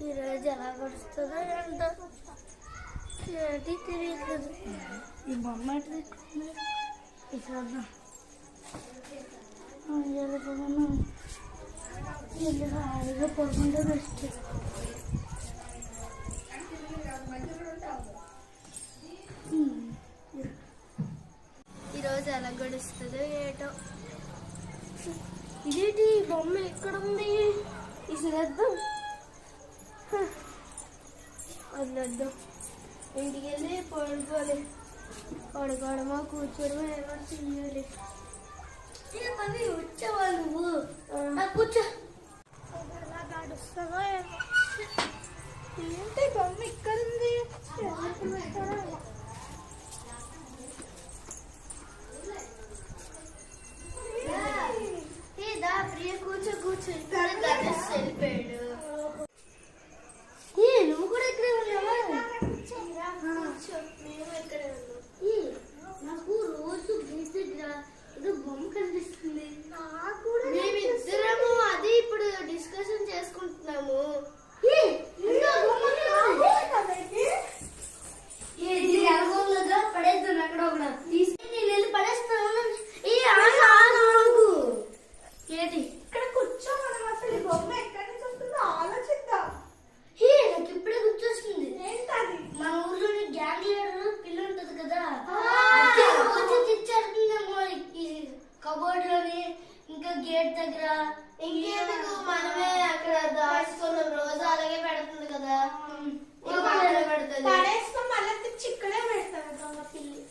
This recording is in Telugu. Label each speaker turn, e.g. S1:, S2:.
S1: ఈరోజు ఎలా గడుస్తుందో ఏంటో ఏంటి తెలియట్లేదు. ఈ బొమ్మ ఎట్లా చూద్దాం. హాయిగా పడుకుంటే బెస్ట్. ఈరోజు ఎలా గడుస్తుందో ఏటో. ఇదేంటి బొమ్మ ఎక్కడ ఉంది? ఇసిరేద్దాం, వదిలేద్దాం. ఇంటికి వెళ్ళి పడుకోవాలి. పడుకోవడమో కూర్చోడమో ఏమో చెయ్యాలి. పని వచ్చావా నువ్వు? కూర్చో. ఎలా గడుస్తుందో ఏమో. ఏంటి బొమ్మ ఇక్కడ ఉంది? ప్రియ కూర్చో కూర్చో. ఇక్కడ గణేష్ వెళ్ళిపోయాడు. నువ్వు కూడా ఇక్కడే ఉన్నావా? మేము ఇక్కడే ఉన్నాం. నాకు రోజు బేసిక్గా ఏదో బొమ్మ కనిపిస్తుంది. మేమిద్దరము అది ఇప్పుడు డిస్కషన్ చేసుకుంటున్నాము. పడేద్దాను అక్కడ ఒకటి తీసుకుని నేను వెళ్ళి పడేస్తాను. ఏంటి ఇక్కడ కూర్చో. మనం అసలు బొమ్మ ఎక్కడి నుంచి వస్తుందో ఆలోచిద్దాం. నాకు ఇప్పుడే గుర్తొస్తుంది. ఏంటది? మన ఊర్లోని గ్యాంగ్ లీడర్ పిల్ల ఉంటది కదా, తెచ్చారుతుందేమో ఈ కబోర్డ్ లోని, ఇంకా గేట్ దగ్గర. ఇంకేందుకు మనమే అక్కడ దాచుకున్నాం. రోజు అలాగే పెడుతుంది కదా, పెడుతుంది. ఇక్కడే పెడతాను.